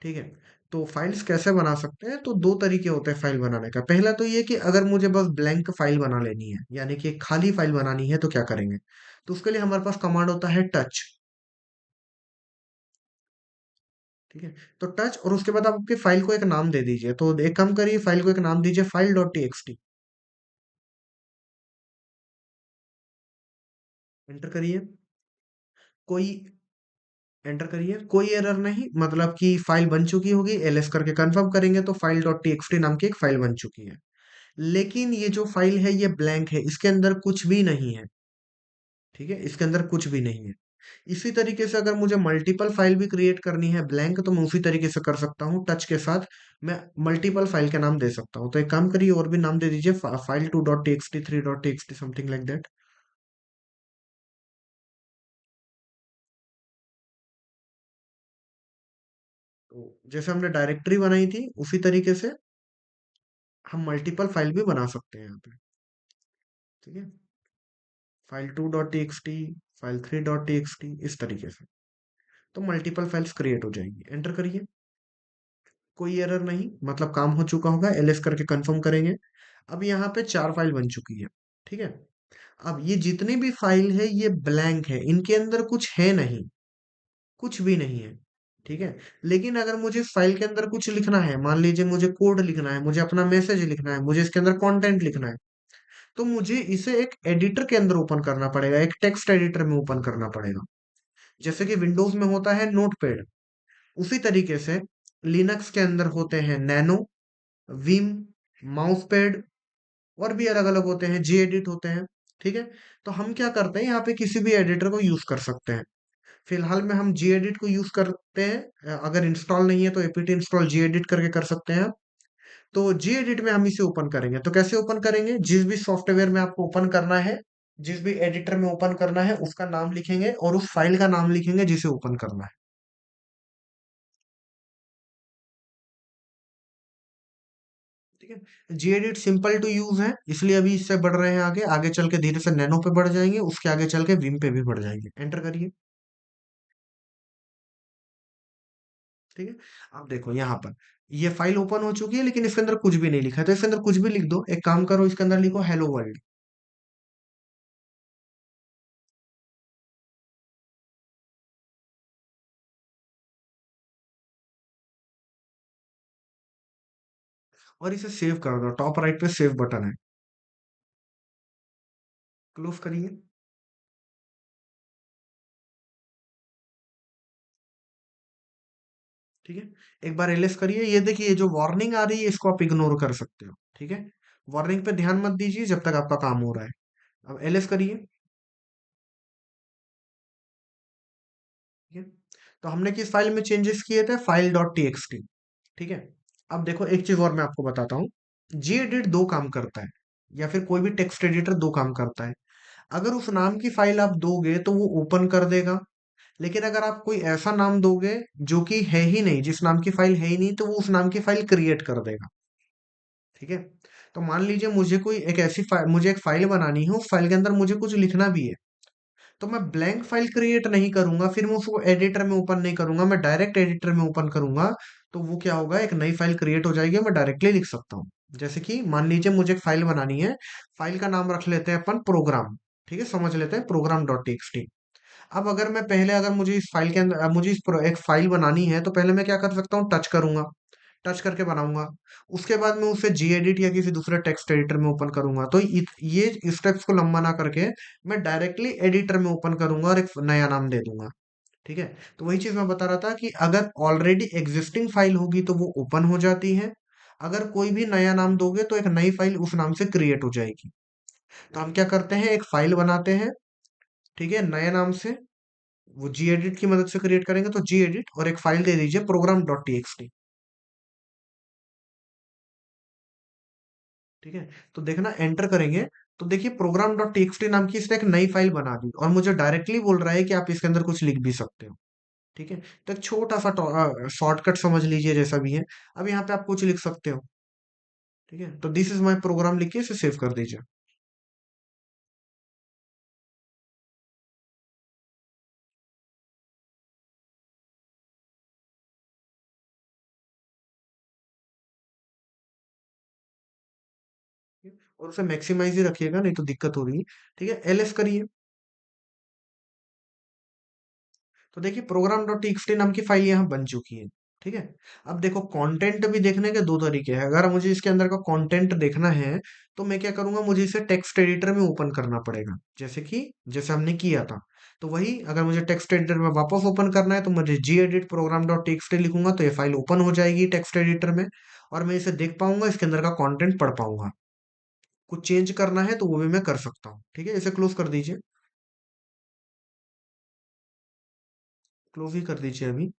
ठीक है। तो फाइल्स कैसे बना सकते हैं, तो दो तरीके होते हैं फाइल बनाने का। पहला तो ये कि अगर मुझे बस ब्लैंक फाइल बना लेनी है, यानी कि एक खाली फाइल बनानी है, तो क्या करेंगे, तो उसके लिए हमारे पास कमांड होता है टच। ठीक है। तो टच, और उसके बाद आप आपकी फाइल को एक नाम दे दीजिए। तो एक काम करिए, फाइल को एक नाम दीजिए, फाइल डॉट टी। एंटर करिए। कोई एंटर करिए, कोई एरर नहीं, मतलब कि फाइल बन चुकी होगी। एलएस करके कंफर्म करेंगे तो फाइल डॉट टी नाम की एक फाइल बन चुकी है। लेकिन ये जो फाइल है ये ब्लैंक है, इसके अंदर कुछ भी नहीं है। ठीक है, इसके अंदर कुछ भी नहीं है। इसी तरीके से अगर मुझे मल्टीपल फाइल भी क्रिएट करनी है ब्लैंक, तो मैं उसी तरीके से कर सकता हूँ। टच के साथ मैं मल्टीपल फाइल के नाम दे सकता हूँ। तो एक काम करिए और भी नाम दे दीजिए, file 2.txt, 3.txt, something like that. तो जैसे हमने डायरेक्टरी बनाई थी उसी तरीके से हम मल्टीपल फाइल भी बना सकते हैं यहाँ पे। ठीक है। फाइल 2.txt, फाइल 3.txt, इस तरीके से। तो मल्टीपल फाइल्स क्रिएट हो जाएंगी। एंटर करिए। कोई एरर नहीं, मतलब काम हो चुका होगा। एलएस करके कंफर्म करेंगे। अब यहाँ पे 4 फाइल बन चुकी है। ठीक है। अब ये जितनी भी फाइल है ये ब्लैंक है, इनके अंदर कुछ है नहीं, कुछ भी नहीं है। ठीक है। लेकिन अगर मुझे इस फाइल के अंदर कुछ लिखना है, मान लीजिए मुझे कोड लिखना है, मुझे अपना मैसेज लिखना है, मुझे इसके अंदर कंटेंट लिखना है, तो मुझे इसे एक एडिटर के अंदर ओपन करना पड़ेगा, एक टेक्स्ट एडिटर में ओपन करना पड़ेगा। जैसे कि विंडोज में होता है नोटपैड, उसी तरीके से लिनक्स के अंदर होते हैं नैनो, विम, माउस पैड, और भी अलग अलग होते हैं, जी एडिट होते हैं। ठीक है। तो हम क्या करते हैं, यहाँ पे किसी भी एडिटर को यूज कर सकते हैं। फिलहाल में हम जी एडिट को यूज करते हैं। अगर इंस्टॉल नहीं है तो एपीटी इंस्टॉल जी एडिट करके कर सकते हैं। तो जी एडिट में हम इसे ओपन करेंगे। तो कैसे ओपन करेंगे, जिस भी सॉफ्टवेयर में आपको ओपन करना है, जिस भी एडिटर में ओपन करना है उसका नाम लिखेंगे और उस फाइल का नाम लिखेंगे जिसे ओपन करना है। ठीक है। जी एडिट सिंपल टू यूज है, इसलिए अभी इससे बढ़ रहे हैं आगे, आगे चल के धीरे से नैनो पे बढ़ जाएंगे, उसके आगे चल के विम पे भी बढ़ जाएंगे। एंटर करिए। ठीक है। अब देखो यहाँ पर ये फाइल ओपन हो चुकी है लेकिन इसके अंदर कुछ भी नहीं लिखा है, तो इसके अंदर कुछ भी लिख दो। एक काम करो, इसके अंदर लिखो हेलो वर्ल्ड। और इसे सेव कर दो, टॉप राइट पे सेव बटन है, क्लोज करिए। ठीक है, एक बार एलएस करिए। ये देखिए, ये जो वार्निंग आ रही है इसको आप इग्नोर कर सकते हो। ठीक है, वार्निंग पे ध्यान मत दीजिए जब तक आपका काम हो रहा है। अब एलएस करिए। ठीक है, तो हमने किस फाइल में चेंजेस किए थे? File dot TXT. ठीक है, अब देखो एक चीज और मैं आपको बताता हूँ। gedit दो काम करता है, या फिर कोई भी टेक्स्ट एडिटर दो काम करता है। अगर उस नाम की फाइल आप दोगे तो वो ओपन कर देगा, लेकिन अगर आप कोई ऐसा नाम दोगे जो कि है ही नहीं, जिस नाम की फाइल है ही नहीं, तो वो उस नाम की फाइल क्रिएट कर देगा। ठीक है, तो मान लीजिए मुझे एक फाइल बनानी है, उस फाइल के अंदर मुझे कुछ लिखना भी है, तो मैं ब्लैंक फाइल क्रिएट नहीं करूंगा, फिर मैं उसको एडिटर में ओपन नहीं करूंगा, मैं डायरेक्ट एडिटर में ओपन करूंगा। तो वो क्या होगा, एक नई फाइल क्रिएट हो जाएगी, मैं डायरेक्टली लिख सकता हूँ। जैसे कि मान लीजिए मुझे एक फाइल बनानी है, फाइल का नाम रख लेते हैं अपन प्रोग्राम। ठीक है, समझ लेते हैं प्रोग्राम डॉट टीएक्सटी। अब अगर मैं पहले अगर मुझे इस फाइल के अंदर एक फाइल बनानी है, तो पहले मैं क्या कर सकता हूँ, टच करूंगा, टच करके बनाऊंगा। उसके बाद मैं उसे जी एडिट या किसी दूसरे टेक्स्ट एडिटर में ओपन करूंगा। तो ये स्टेप्स को लंबा ना करके मैं डायरेक्टली एडिटर में ओपन करूंगा और एक नया नाम दे दूंगा। ठीक है, तो वही चीज मैं बता रहा था कि अगर ऑलरेडी एग्जिस्टिंग फाइल होगी तो वो ओपन हो जाती है, अगर कोई भी नया नाम दोगे तो एक नई फाइल उस नाम से क्रिएट हो जाएगी। तो हम क्या करते हैं, एक फाइल बनाते हैं, ठीक है, नए नाम से। वो जी एडिट की मदद से क्रिएट करेंगे, तो जी एडिट और एक फाइल दे दीजिए प्रोग्राम डॉट टीएक्सटी। ठीक है, तो देखना एंटर करेंगे, तो देखिए प्रोग्राम डॉट टीएक्सटी नाम की इसने एक नई फाइल बना दी, और मुझे डायरेक्टली बोल रहा है कि आप इसके अंदर कुछ लिख भी सकते हो। ठीक है, तो एक छोटा सा शॉर्टकट समझ लीजिए जैसा भी है। अब यहाँ पे आप कुछ लिख सकते हो। ठीक है, तो दिस इज माई प्रोग्राम लिख के इसे सेव कर दीजिए। ठीक है? और उसे मैक्सिमाइज ही रखिएगा, नहीं तो दिक्कत हो रही है। ठीक है, एलएस करिए। तो देखिए प्रोग्राम डॉट टीएक्सटी नाम की फाइल यहाँ बन चुकी है। ठीक है, अब देखो कंटेंट भी देखने के दो तरीके हैं। अगर मुझे इसके अंदर का कंटेंट देखना है, तो मैं क्या करूंगा, मुझे इसे टेक्स्ट एडिटर में ओपन करना पड़ेगा, जैसे हमने किया था। तो वही अगर मुझे टेक्स्ट एडिटर में वापस ओपन करना है, तो मुझे जी एडिट प्रोग्राम डॉट टीएक्सटी लिखूंगा, तो ये फाइल ओपन हो जाएगी टेक्स्ट एडिटर में, और मैं इसे देख पाऊंगा, इसके अंदर का कंटेंट पढ़ पाऊंगा। कुछ चेंज करना है तो वो भी मैं कर सकता हूँ। ठीक है, इसे क्लोज कर दीजिए, क्लोज ही कर दीजिए अभी।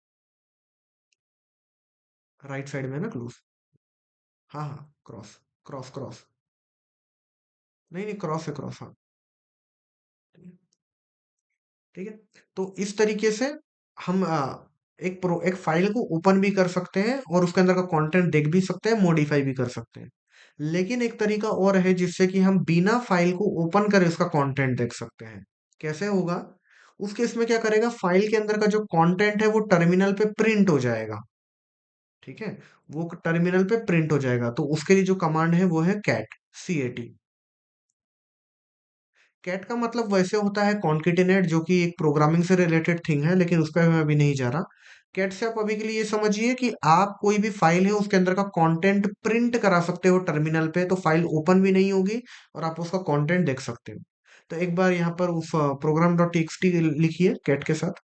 राइट साइड में है ना क्लोज? हाँ हाँ, क्रॉस, क्रॉस क्रॉस। नहीं नहीं, क्रॉस है, क्रॉस, हाँ। ठीक है, तो इस तरीके से हम एक फाइल को ओपन भी कर सकते हैं, और उसके अंदर का कंटेंट देख भी सकते हैं, मॉडिफाई भी कर सकते हैं। लेकिन एक तरीका और है जिससे कि हम बिना फाइल को ओपन करे उसका कंटेंट देख सकते हैं। कैसे होगा? उस केस में क्या करेगा, फाइल के अंदर का जो कंटेंट है वो टर्मिनल पे प्रिंट हो जाएगा। ठीक है, वो टर्मिनल पे प्रिंट हो जाएगा, तो उसके लिए जो कमांड है वो है कैट, CAT। कैट का मतलब वैसे होता है कॉन्केटिनेट, जो कि एक प्रोग्रामिंग से रिलेटेड थिंग है, लेकिन उस पर मैं अभी नहीं जा रहा। कैट से आप अभी के लिए ये समझिए कि आप कोई भी फाइल है उसके अंदर का कंटेंट प्रिंट करा सकते हो टर्मिनल पे, तो फाइल ओपन भी नहीं होगी और आप उसका कंटेंट देख सकते हो। तो एक बार यहाँ पर उस प्रोग्राम डॉट टीएक्सटी लिखिए कैट के साथ,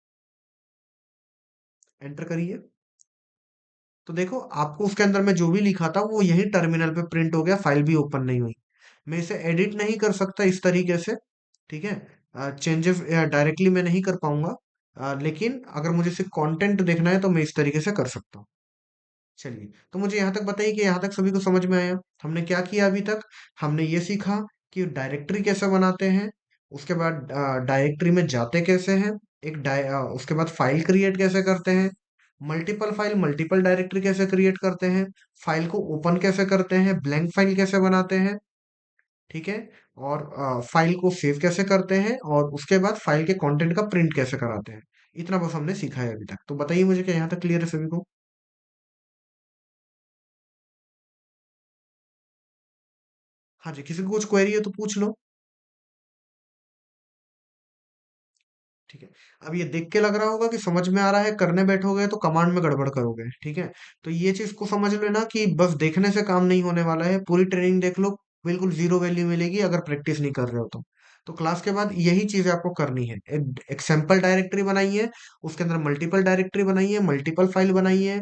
एंटर करिए। तो देखो आपको उसके अंदर में जो भी लिखा था वो यही टर्मिनल पे प्रिंट हो गया, फाइल भी ओपन नहीं हुई। मैं इसे एडिट नहीं कर सकता इस तरीके से। ठीक है, चेंजेस डायरेक्टली मैं नहीं कर पाऊंगा, लेकिन अगर मुझे सिर्फ कंटेंट देखना है तो मैं इस तरीके से कर सकता हूँ। चलिए, तो मुझे यहाँ तक बताइए कि यहाँ तक सभी को समझ में आया? हमने क्या किया अभी तक? हमने ये सीखा कि डायरेक्टरी कैसे बनाते हैं, उसके बाद डायरेक्टरी में जाते कैसे हैं, उसके बाद फाइल क्रिएट कैसे करते हैं, मल्टीपल फाइल मल्टीपल डायरेक्टरी कैसे क्रिएट करते हैं, फाइल को ओपन कैसे करते हैं, ब्लैंक फाइल कैसे बनाते हैं। ठीक है, और फाइल को सेव कैसे करते हैं, और उसके बाद फाइल के कंटेंट का प्रिंट कैसे कराते हैं। इतना बस हमने सीखा है अभी तक। तो बताइए मुझे, क्या यहाँ तक क्लियर है सभी को? हाँ जी, किसी को कुछ क्वेरी है तो पूछ लो। ठीक है। अब ये देख के लग रहा होगा कि समझ में आ रहा है, करने बैठोगे तो कमांड में गड़बड़ करोगे। ठीक है। तो ये चीज को समझ लेना कि बस देखने से काम नहीं होने वाला है, पूरी ट्रेनिंग देख लो, बिल्कुल जीरो वैल्यू मिलेगी अगर प्रैक्टिस नहीं कर रहे हो तो क्लास के बाद यही चीजें आपको करनी है। एक सैंपल डायरेक्टरी बनाई है, उसके अंदर मल्टीपल डायरेक्टरी बनाई है, मल्टीपल फाइल बनाई है,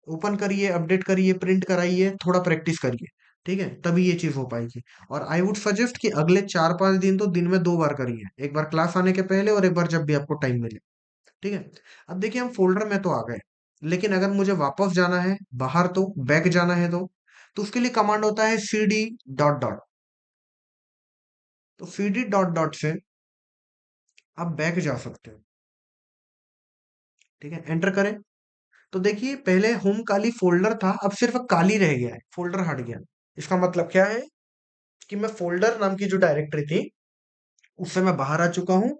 ओपन करिए, अपडेट करिए, प्रिंट कराइए, थोड़ा प्रैक्टिस करिए। ठीक है, तभी ये चीज हो पाएगी। और आई वुड सजेस्ट कि अगले 4-5 दिन तो दिन में 2 बार करिए, एक बार क्लास आने के पहले और एक बार जब भी आपको टाइम मिले। ठीक है। अब देखिए, हम फोल्डर में तो आ गए, लेकिन अगर मुझे वापस जाना है बाहर, तो बैक जाना है तो उसके लिए कमांड होता है cd डॉट डॉट। तो cd डॉट डॉट से आप बैक जा सकते हो। ठीक है, एंटर करें। तो देखिए, पहले होम काली फोल्डर था, अब सिर्फ काली रह गया है, फोल्डर हट गया। इसका मतलब क्या है कि मैं फोल्डर नाम की जो डायरेक्टरी थी उससे मैं बाहर आ चुका हूँ,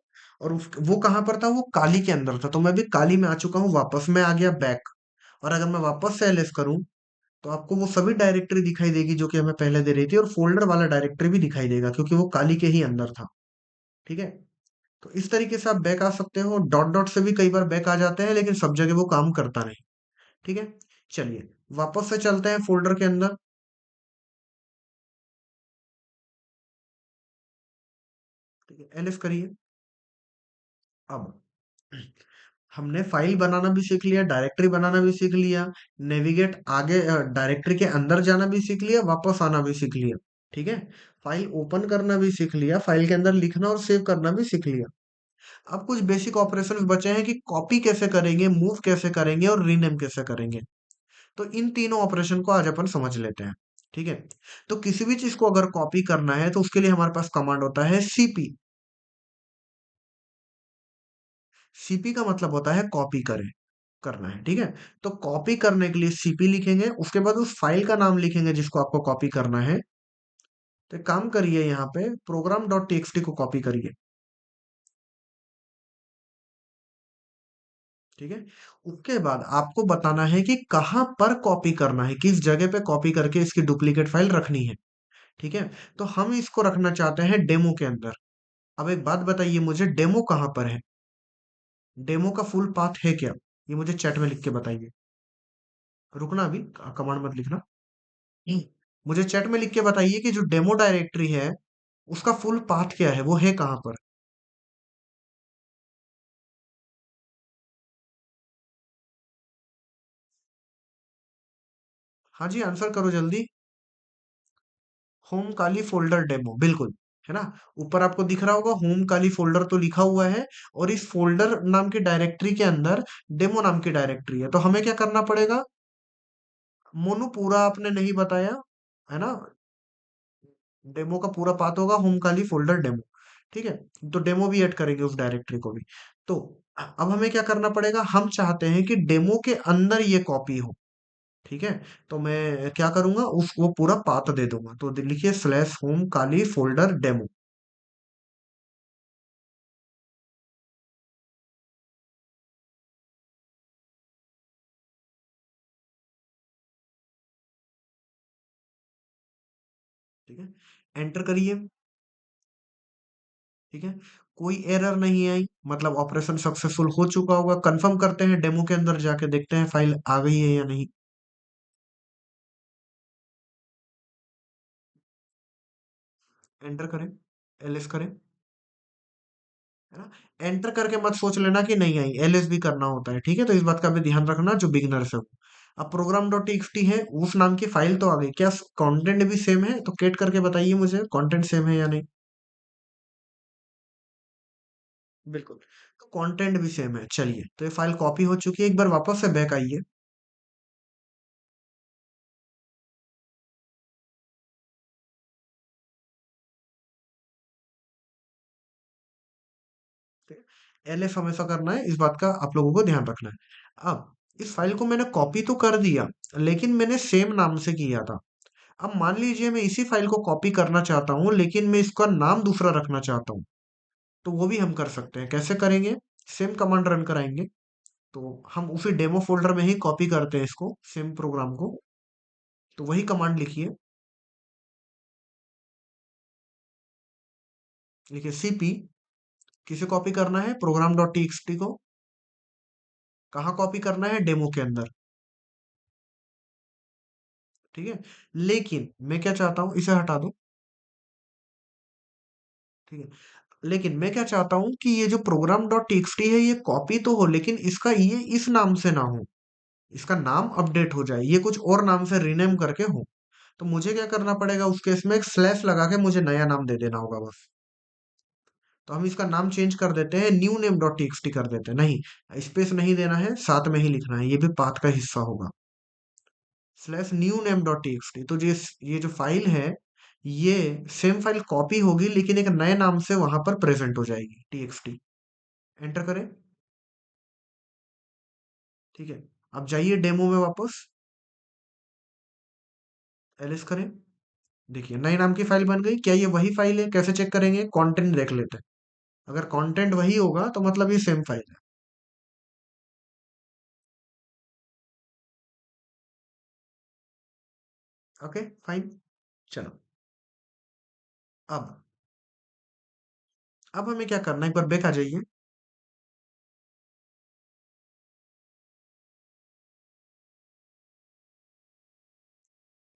और वो कहाँ पर था, वो काली के अंदर था, तो मैं भी काली में आ चुका हूँ, वापस मैं आ गया बैक। और अगर मैं वापस से एलएस करूँ तो आपको वो सभी डायरेक्टरी दिखाई देगी जो कि हमें पहले दे रही थी, और फोल्डर वाला डायरेक्टरी भी दिखाई देगा क्योंकि वो काली के ही अंदर था। ठीक है। तो इस तरीके से आप बैक आ सकते हो, डॉट डॉट से भी कई बार बैक आ जाते हैं, लेकिन सब जगह वो काम करता नहीं। ठीक है। चलिए, वापस से चलते हैं फोल्डर के अंदर। ठीक है, एलएस करिए। अब हमने फाइल बनाना भी सीख लिया, डायरेक्टरी बनाना भी सीख लिया, नेविगेट आगे डायरेक्टरी के अंदर जाना भी सीख लिया, वापस आना भी सीख लिया। ठीक है। फाइल ओपन करना भी सीख लिया, फाइल के अंदर लिखना और सेव करना भी सीख लिया। अब कुछ बेसिक ऑपरेशंस बचे हैं कि कॉपी कैसे करेंगे, मूव कैसे करेंगे और रीनेम कैसे करेंगे। तो इन तीनों ऑपरेशन को आज अपन समझ लेते हैं। ठीक है। तो किसी भी चीज को अगर कॉपी करना है तो उसके लिए हमारे पास कमांड होता है सीपी। सीपी का मतलब होता है कॉपी करें, करना है। ठीक है। तो कॉपी करने के लिए सीपी लिखेंगे, उसके बाद उस फाइल का नाम लिखेंगे जिसको आपको कॉपी करना है। तो एक काम करिए, यहाँ पे प्रोग्राम डॉट टीएक्सटी को कॉपी करिए। ठीक है। उसके बाद आपको बताना है कि कहाँ पर कॉपी करना है, किस जगह पे कॉपी करके इसकी डुप्लीकेट फाइल रखनी है। ठीक है। तो हम इसको रखना चाहते हैं डेमो के अंदर। अब एक बात बताइए मुझे, डेमो कहाँ पर है? डेमो का फुल पाथ है क्या? ये मुझे चैट में लिख के बताइए। रुकना, अभी कमांड मत लिखना। हम्म। मुझे चैट में लिख के बताइए कि जो डेमो डायरेक्टरी है उसका फुल पाथ क्या है, वो है कहाँ पर? हाँ जी, आंसर करो जल्दी। होम काली फोल्डर डेमो, बिल्कुल। है ना? ऊपर आपको दिख रहा होगा होम काली फोल्डर तो लिखा हुआ है, और इस फोल्डर नाम की डायरेक्टरी के अंदर डेमो नाम की डायरेक्टरी है। तो हमें क्या करना पड़ेगा? मोनू, पूरा आपने नहीं बताया, है ना? डेमो का पूरा पाथ होगा होम काली फोल्डर डेमो। ठीक है। तो डेमो भी ऐड करेंगे उस डायरेक्टरी को भी। तो अब हमें क्या करना पड़ेगा, हम चाहते हैं कि डेमो के अंदर ये कॉपी हो। ठीक है। तो मैं क्या करूंगा, उस वो पूरा पाथ दे दूंगा, तो लिखिए स्लैश होम काली फोल्डर डेमो। ठीक है, एंटर करिए। ठीक है। कोई एरर नहीं आई, मतलब ऑपरेशन सक्सेसफुल हो चुका होगा। कंफर्म करते हैं, डेमो के अंदर जाके देखते हैं फाइल आ गई है या नहीं। एंटर करें, एलएस करें। है ना? एंटर करके मत सोच लेना कि नहीं आई, एलएस भी करना होता है। ठीक है, तो इस बात का भी ध्यान रखना जो बिगिनर्स है। अब प्रोग्राम डॉट टीएक्सटी है, उस नाम की फाइल तो आ गई, क्या कंटेंट भी सेम है? तो केट करके बताइए मुझे, कंटेंट सेम है या नहीं। बिल्कुल। तो कंटेंट भी सेम है। चलिए, तो ये फाइल कॉपी हो चुकी है, एक बार वापस से बैक आइए। एलएस हमेशा करना है, इस बात का आप लोगों को ध्यान रखना है। अब इस फाइल को मैंने कॉपी तो कर दिया, लेकिन मैंने सेम नाम से किया था। अब मान लीजिए मैं इसी फाइल को कॉपी करना चाहता हूँ, लेकिन मैं इसका नाम दूसरा रखना चाहता हूँ। तो वो भी हम कर सकते हैं। कैसे करेंगे? सेम कमांड रन कराएंगे। तो हम उसी डेमो फोल्डर में ही कॉपी करते हैं इसको, सेम प्रोग्राम को। तो वही कमांड लिखिए। देखिए सीपी किसे कॉपी करना है, प्रोग्राम डॉट टीएक्सटी को। कहाँ कॉपी करना है, डेमो के अंदर। ठीक है। लेकिन मैं क्या चाहता हूं, इसे हटा दो। ठीक है। लेकिन मैं क्या चाहता हूं कि ये जो प्रोग्राम डॉट टीएक्सटी है ये कॉपी तो हो, लेकिन इसका ये इस नाम से ना हो। इसका नाम अपडेट हो जाए, ये कुछ और नाम से रीनेम करके हो। तो मुझे क्या करना पड़ेगा, उस केस में एक स्लैश लगा के मुझे नया नाम दे देना होगा बस। तो हम इसका नाम चेंज कर देते हैं, न्यू नेम डॉट टीएक्सटी कर देते हैं। नहीं, स्पेस नहीं देना है, साथ में ही लिखना है, ये भी पाथ का हिस्सा होगा। Slash new name dot TXT. तो ये जो फाइल है, ये सेम फाइल कॉपी होगी लेकिन एक नए नाम से वहां पर प्रेजेंट हो जाएगी, टीएक्सटी। एंटर करें। ठीक है। अब जाइए डेमो में वापस, एलिस करें। देखिए नए नाम की फाइल बन गई। क्या ये वही फाइल है, कैसे चेक करेंगे, कंटेंट देख लेते हैं। अगर कंटेंट वही होगा तो मतलब ये सेम फाइल है। Okay fine. चलो। अब अब हमें क्या करना है, एक बार बैक आ जाइए।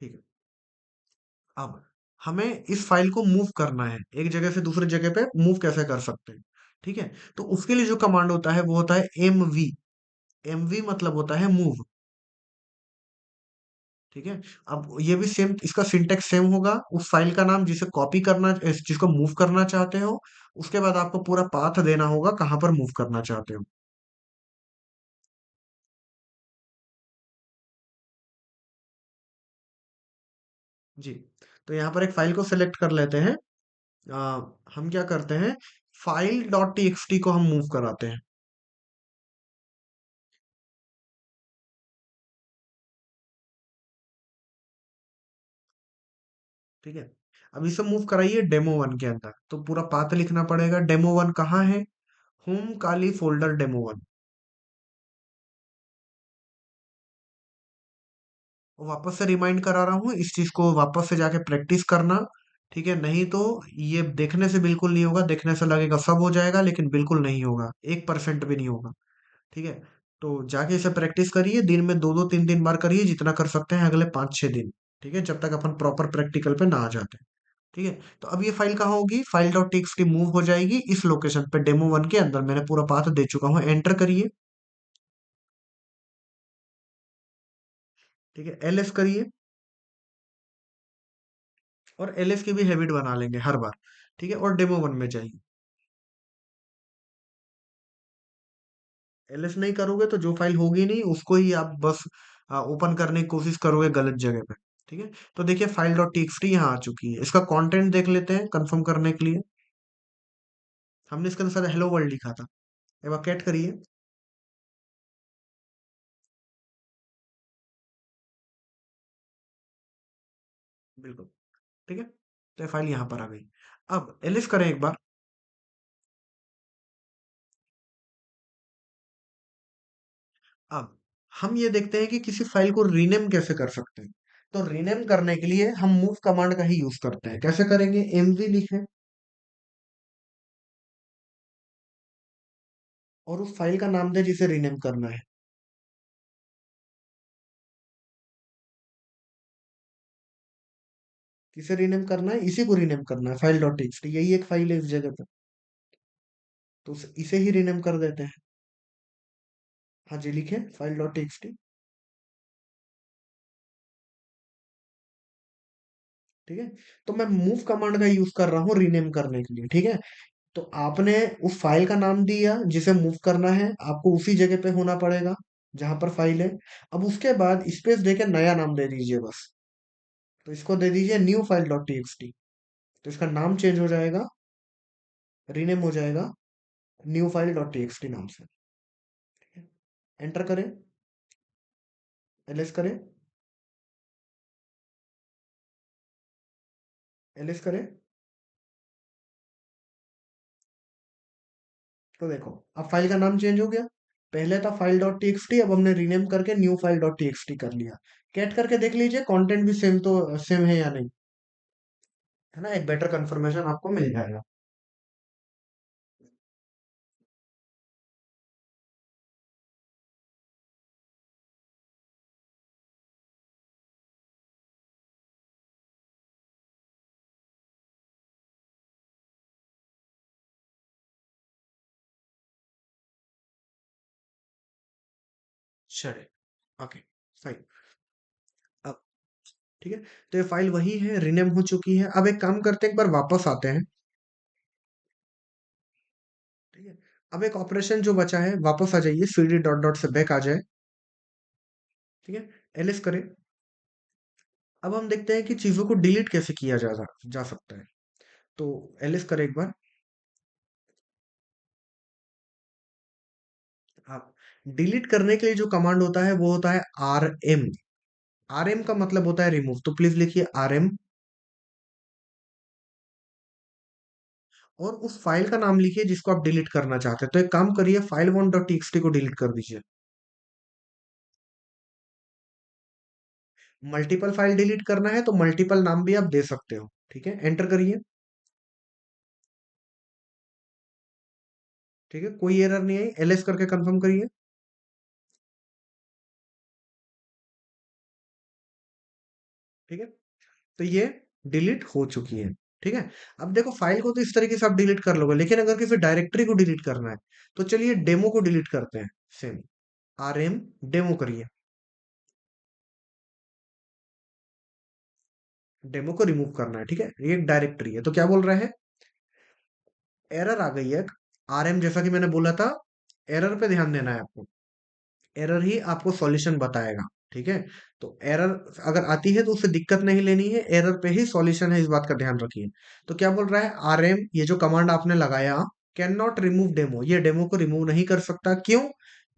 ठीक है। अब हमें इस फाइल को मूव करना है, एक जगह से दूसरी जगह पे मूव कैसे कर सकते हैं। ठीक है। तो उसके लिए जो कमांड होता है वो होता है एमवी। एमवी मतलब होता है मूव। ठीक है। अब ये भी सेम, इसका सिंटेक्स सेम होगा। उस फाइल का नाम जिसे कॉपी करना, जिसको मूव करना चाहते हो, उसके बाद आपको पूरा पाथ देना होगा कहां पर मूव करना चाहते हो। जी। तो यहाँ पर एक फाइल को सिलेक्ट कर लेते हैं। हम क्या करते हैं, फाइल डॉट टीएक्सटी को हम मूव कराते हैं। ठीक है। अब इसे मूव कराइए डेमो वन के अंदर, तो पूरा पाथ लिखना पड़ेगा। डेमो वन कहाँ है, होम काली फोल्डर डेमो वन। वापस से रिमाइंड करा रहा हूँ इस चीज को, वापस से जाके प्रैक्टिस करना। ठीक है। नहीं तो ये देखने से बिल्कुल नहीं होगा, देखने से लगेगा सब हो जाएगा लेकिन बिल्कुल नहीं होगा, 1% भी नहीं होगा। ठीक है। तो जाके इसे प्रैक्टिस करिए, दिन में दो दो तीन तीन बार करिए, जितना कर सकते हैं अगले 5-6 दिन। ठीक है, जब तक अपन प्रॉपर प्रैक्टिकल पे ना आ जाते। ठीक है। तो अब ये फाइल कहाँ होगी, फाइल डॉट टीएक्सटी मूव हो जाएगी इस लोकेशन पे, डेमो वन के अंदर। मैंने पूरा पाथ दे चुका हूँ, एंटर करिए। ठीक है, एलएस करिए। और एलएस की भी हैबिट बना लेंगे हर बार। ठीक है। और डेमो वन में जाइए। एलएस नहीं करोगे तो जो फाइल होगी नहीं उसको ही आप बस ओपन करने की कोशिश करोगे गलत जगह पे। ठीक है। तो देखिए फाइल डॉट टीएक्सटी यहाँ आ चुकी है, इसका कंटेंट देख लेते हैं कंफर्म करने के लिए। हमने इसके अंदर हेलो वर्ल्ड लिखा था। एवोकेट करिए। बिल्कुल। ठीक है। तो फाइल यहाँ पर आ गई। अब एलिस करें एक बार। अब हम ये देखते हैं कि किसी फाइल को रीनेम कैसे कर सकते हैं। तो रीनेम करने के लिए हम मूव कमांड का ही यूज करते हैं। कैसे करेंगे, एमवी लिखें और उस फाइल का नाम दें जिसे रीनेम करना है। किसे रीनेम करना है, इसी को रीनेम करना है, फाइल डॉट टीएक्सटी, यही एक फाइल है इस जगह पे। तो इसे ही रीनेम कर देते हैं। हाँ जी, लिखे फाइल डॉट टीएक्सटी। ठीक है। तो मैं मूव कमांड का यूज कर रहा हूँ रीनेम करने के लिए। ठीक है। तो आपने उस फाइल का नाम दिया जिसे मूव करना है, आपको उसी जगह पे होना पड़ेगा जहां पर फाइल है। अब उसके बाद स्पेस देके नया नाम दे दीजिए बस। तो इसको दे दीजिए न्यू फाइल डॉट टीएक्सटी। तो इसका नाम चेंज हो जाएगा, रीनेम हो जाएगा न्यू फाइल डॉट टीएक्सटी नाम से। एंटर करें, एलएस करें, एलएस करें। तो देखो अब फाइल का नाम चेंज हो गया। पहले था फाइल डॉट टीएक्सटी, अब हमने रीनेम करके न्यू फाइल डॉट टीएक्सटी कर लिया। कैट करके देख लीजिए कंटेंट भी सेम तो सेम है या नहीं। है ना, एक बेटर कंफर्मेशन आपको मिल जाएगा। चले, ओके, फाइन। अब ठीक है, तो ये फाइल वही है, रीनेम हो चुकी है। अब एक काम करते हैं, एक बार वापस आते हैं। ठीक है, अब एक ऑपरेशन जो बचा है, वापस आ जाइए, cd डॉट डॉट से बैक आ जाए। ठीक है, एलिस करें। अब हम देखते हैं कि चीजों को डिलीट कैसे किया जा सकता है। तो एलिस करें एक बार। आप डिलीट करने के लिए जो कमांड होता है वो होता है rm। rm का मतलब होता है रिमूव, तो प्लीज लिखिए rm, और उस फाइल का नाम लिखिए जिसको आप डिलीट करना चाहते हैं। तो एक काम करिए, file1.txt को डिलीट कर दीजिए। मल्टीपल फाइल डिलीट करना है तो मल्टीपल नाम भी आप दे सकते हो। ठीक है, एंटर करिए। ठीक है, कोई एरर नहीं आई, एलएस करके कंफर्म करिए। ठीक है, तो ये डिलीट हो चुकी है। ठीक है, अब देखो फाइल को तो इस तरीके से आप डिलीट कर लोगे, लेकिन अगर किसी डायरेक्टरी को डिलीट करना है तो चलिए डेमो को डिलीट करते हैं। सेम rm डेमो करिए, डेमो को रिमूव करना है। ठीक है, ये एक डायरेक्टरी है, तो क्या बोल रहा है, एरर आ गई है। rm जैसा कि मैंने बोला था, एरर पे ध्यान देना है आपको, एरर ही आपको सॉल्यूशन बताएगा। ठीक है, तो एरर अगर आती है तो उससे दिक्कत नहीं लेनी है, एरर पे ही सॉल्यूशन है, इस बात का ध्यान रखिए। तो क्या बोल रहा है, rm ये जो कमांड आपने लगाया, कैन नॉट रिमूव डेमो, ये डेमो को रिमूव नहीं कर सकता। क्यों?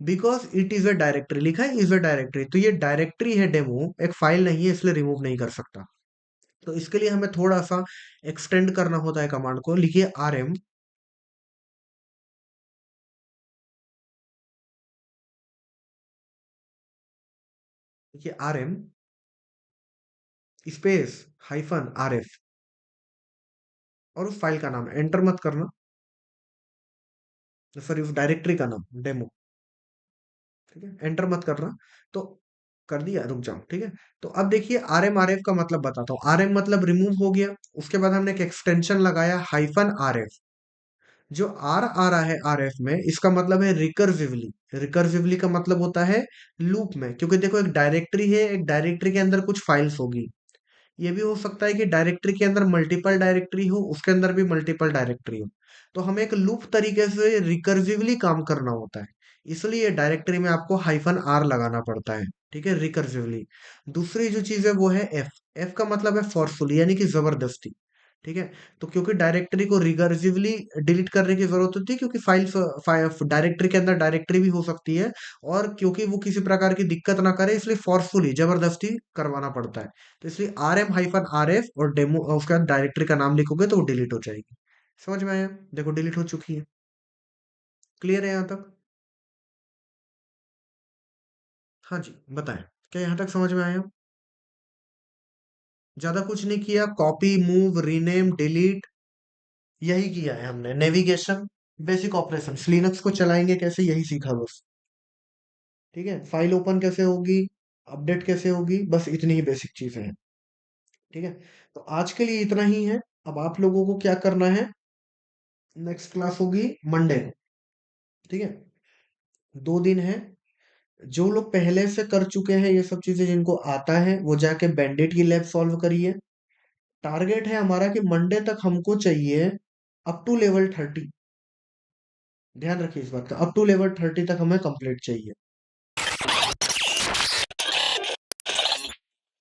Because it is a directory, लिखा है इज अ डायरेक्टरी, तो ये डायरेक्टरी है, डेमो एक फाइल नहीं है, इसलिए रिमूव नहीं कर सकता। तो इसके लिए हमें थोड़ा सा एक्सटेंड करना होता है कमांड को। लिखिए rm, लिखिए rm स्पेस हाइफन rf, और उस फाइल का नाम एंटर मत करना, सॉरी उस डायरेक्टरी का नाम डेमो। ठीक है, एंटर मत करना। तो कर दिया, रुक जाओ। ठीक है, तो अब देखिए rm rf का मतलब बताता हूँ। rm मतलब रिमूव हो गया, उसके बाद हमने एक एक्सटेंशन लगाया हाइफन rf। जो आर आ रहा है आर एफ में, इसका मतलब है रिकर्सिवली। रिकर्सिवली का मतलब होता है लूप में, क्योंकि देखो एक डायरेक्टरी है, एक डायरेक्टरी के अंदर कुछ फाइल्स होगी। ये भी हो सकता है कि डायरेक्टरी के अंदर मल्टीपल डायरेक्टरी हो, उसके अंदर भी मल्टीपल डायरेक्टरी हो। तो हमें एक लूप तरीके से रिकर्सिवली काम करना होता है, इसलिए डायरेक्टरी में आपको हाइफन आर लगाना पड़ता है। ठीक है, रिकर्सिवली। दूसरी जो चीज है वो है एफ। एफ का मतलब है फोर्सफुली, यानी कि जबरदस्ती। ठीक है, तो क्योंकि डायरेक्टरी को रिकर्सिवली डिलीट करने की जरूरत होती है, क्योंकि डायरेक्टरी के अंदर डायरेक्टरी भी हो सकती है, और क्योंकि वो किसी प्रकार की दिक्कत ना करे, इसलिए फोर्सफुली जबरदस्ती करवाना पड़ता है। तो इसलिए rm-rf और डेमो, उसके बाद डायरेक्टरी का नाम लिखोगे तो वो डिलीट हो जाएगी। समझ में आया? देखो डिलीट हो चुकी है। क्लियर है यहाँ तक? हाँ जी, बताएं, क्या यहाँ तक समझ में आया? ज्यादा कुछ नहीं किया, कॉपी मूव रीनेम डिलीट यही किया है हमने। नेविगेशन, बेसिक ऑपरेशन, लिनक्स को चलाएंगे कैसे यही सीखा बस। ठीक है, फाइल ओपन कैसे होगी, अपडेट कैसे होगी, बस इतनी ही बेसिक चीजें हैं। ठीक है, तो आज के लिए इतना ही है। अब आप लोगों को क्या करना है, नेक्स्ट क्लास होगी मंडे को। ठीक है, 2 दिन है। जो लोग पहले से कर चुके हैं ये सब चीजें, जिनको आता है वो जाके बैंडिट की लैब सॉल्व करिए। टारगेट है हमारा कि मंडे तक हमको चाहिए अप टू लेवल 30। ध्यान रखिए इस बात का, अप टू लेवल 30 तक हमें कंप्लीट चाहिए।